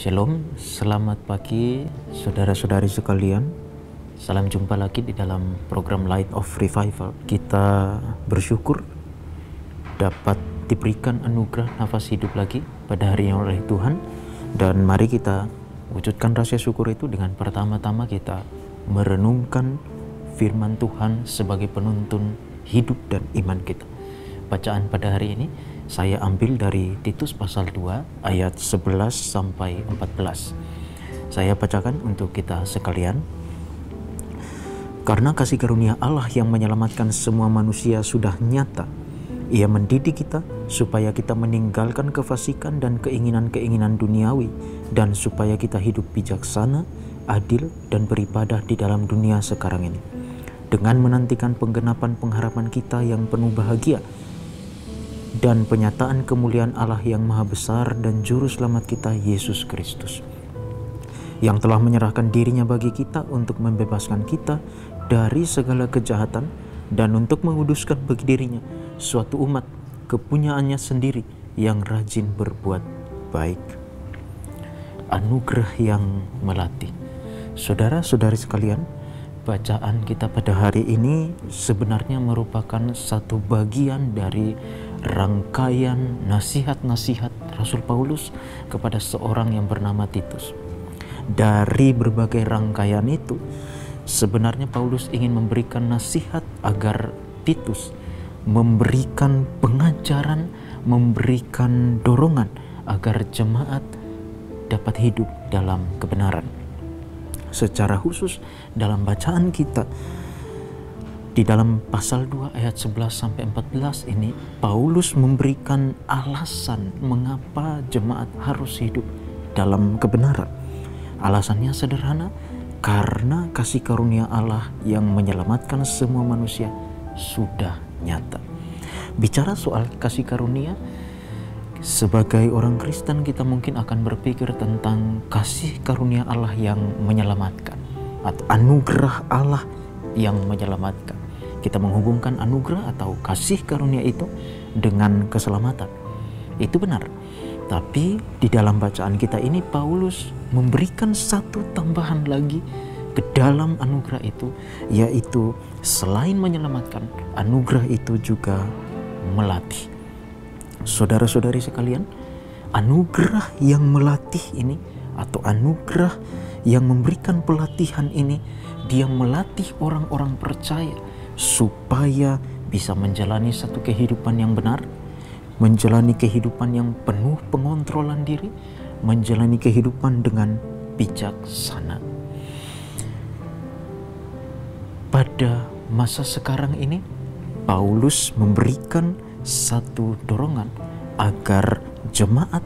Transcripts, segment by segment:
Shalom, selamat pagi saudara-saudari sekalian. Salam jumpa lagi di dalam program Light of Revival. Kita bersyukur dapat diberikan anugerah nafas hidup lagi pada hari yang oleh Tuhan. Dan mari kita wujudkan rasa syukur itu dengan pertama-tama kita merenungkan firman Tuhan sebagai penuntun hidup dan iman kita. Bacaan pada hari ini saya ambil dari Titus pasal 2 ayat 11 sampai 14. Saya bacakan untuk kita sekalian. Karena kasih karunia Allah yang menyelamatkan semua manusia sudah nyata. Ia mendidik kita supaya kita meninggalkan kefasikan dan keinginan-keinginan duniawi, dan supaya kita hidup bijaksana, adil, dan beribadah di dalam dunia sekarang ini, dengan menantikan penggenapan pengharapan kita yang penuh bahagia dan penyataan kemuliaan Allah yang maha besar dan juru selamat kita Yesus Kristus, yang telah menyerahkan dirinya bagi kita untuk membebaskan kita dari segala kejahatan dan untuk menguduskan bagi dirinya suatu umat kepunyaannya sendiri yang rajin berbuat baik. Anugerah yang melatih. Saudara-saudari sekalian, bacaan kita pada hari ini sebenarnya merupakan satu bagian dari rangkaian nasihat-nasihat Rasul Paulus kepada seorang yang bernama Titus. Dari berbagai rangkaian itu, sebenarnya Paulus ingin memberikan nasihat agar Titus memberikan pengajaran, memberikan dorongan agar jemaat dapat hidup dalam kebenaran. Secara khusus dalam bacaan kita di dalam pasal 2 ayat 11 sampai 14 ini, Paulus memberikan alasan mengapa jemaat harus hidup dalam kebenaran. Alasannya sederhana, karena kasih karunia Allah yang menyelamatkan semua manusia sudah nyata. Bicara soal kasih karunia, sebagai orang Kristen kita mungkin akan berpikir tentang kasih karunia Allah yang menyelamatkan atau anugerah Allah yang menyelamatkan. Kita menghubungkan anugerah atau kasih karunia itu dengan keselamatan. Itu benar. Tapi di dalam bacaan kita ini Paulus memberikan satu tambahan lagi ke dalam anugerah itu, yaitu selain menyelamatkan, anugerah itu juga melatih. Saudara-saudari sekalian, anugerah yang melatih ini atau anugerah yang memberikan pelatihan ini, dia melatih orang-orang percaya supaya bisa menjalani satu kehidupan yang benar, menjalani kehidupan yang penuh pengontrolan diri, menjalani kehidupan dengan bijaksana. Pada masa sekarang ini, Paulus memberikan satu dorongan agar jemaat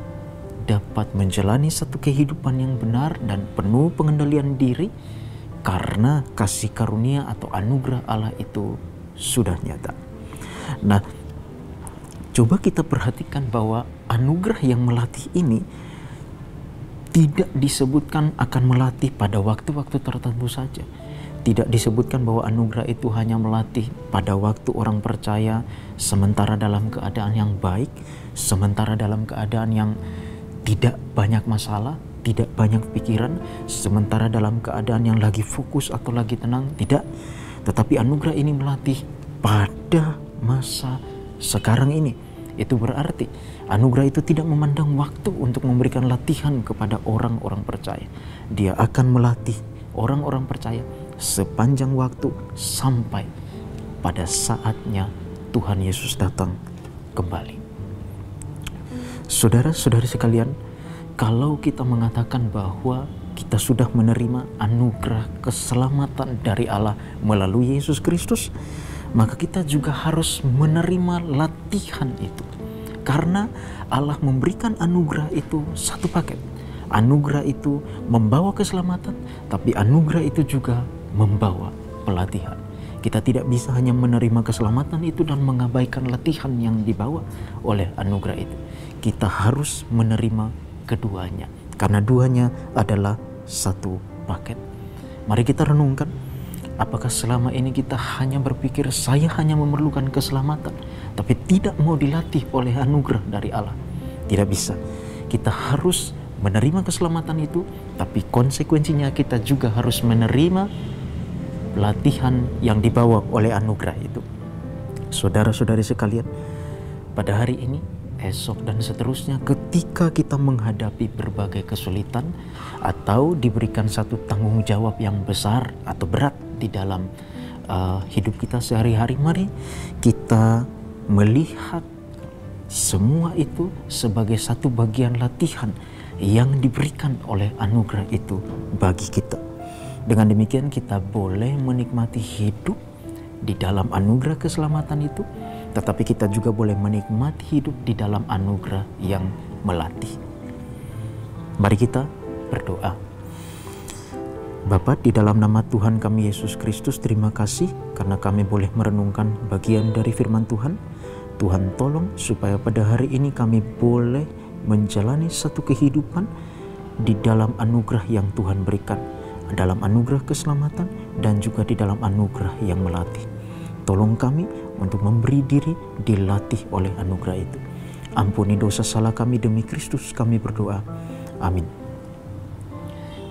dapat menjalani satu kehidupan yang benar dan penuh pengendalian diri, karena kasih karunia atau anugerah Allah itu sudah nyata. Nah, coba kita perhatikan bahwa anugerah yang melatih ini tidak disebutkan akan melatih pada waktu-waktu tertentu saja. Tidak disebutkan bahwa anugerah itu hanya melatih pada waktu orang percaya sementara dalam keadaan yang baik, sementara dalam keadaan yang tidak banyak masalah, tidak banyak pikiran, sementara dalam keadaan yang lagi fokus atau lagi tenang. Tidak. Tetapi anugerah ini melatih pada masa sekarang ini. Itu berarti anugerah itu tidak memandang waktu untuk memberikan latihan kepada orang-orang percaya. Dia akan melatih orang-orang percaya sepanjang waktu sampai pada saatnya Tuhan Yesus datang kembali. Saudara-saudari sekalian, kalau kita mengatakan bahwa kita sudah menerima anugerah keselamatan dari Allah melalui Yesus Kristus, maka kita juga harus menerima latihan itu. Karena Allah memberikan anugerah itu satu paket. Anugerah itu membawa keselamatan, tapi anugerah itu juga membawa pelatihan. Kita tidak bisa hanya menerima keselamatan itu dan mengabaikan latihan yang dibawa oleh anugerah itu. Kita harus menerima keduanya, karena duanya adalah satu paket. Mari kita renungkan, apakah selama ini kita hanya berpikir saya hanya memerlukan keselamatan, tapi tidak mau dilatih oleh anugerah dari Allah? Tidak bisa. Kita harus menerima keselamatan itu, tapi konsekuensinya kita juga harus menerima latihan yang dibawa oleh anugerah itu. Saudara-saudari sekalian, pada hari ini, esok dan seterusnya, ketika kita menghadapi berbagai kesulitan atau diberikan satu tanggung jawab yang besar atau berat di dalam hidup kita sehari-hari, mari kita melihat semua itu sebagai satu bagian latihan yang diberikan oleh anugerah itu bagi kita. Dengan demikian kita boleh menikmati hidup di dalam anugerah keselamatan itu, tetapi kita juga boleh menikmati hidup di dalam anugerah yang melatih. Mari kita berdoa. Bapa, di dalam nama Tuhan kami Yesus Kristus, terima kasih karena kami boleh merenungkan bagian dari firman Tuhan. Tuhan tolong supaya pada hari ini kami boleh menjalani satu kehidupan di dalam anugerah yang Tuhan berikan, dalam anugerah keselamatan dan juga di dalam anugerah yang melatih. Tolong kami untuk memberi diri dilatih oleh anugerah itu. Ampuni dosa salah kami demi Kristus kami berdoa. Amin.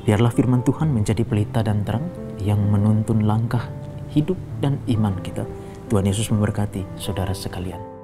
Biarlah firman Tuhan menjadi pelita dan terang yang menuntun langkah hidup dan iman kita. Tuhan Yesus memberkati saudara sekalian.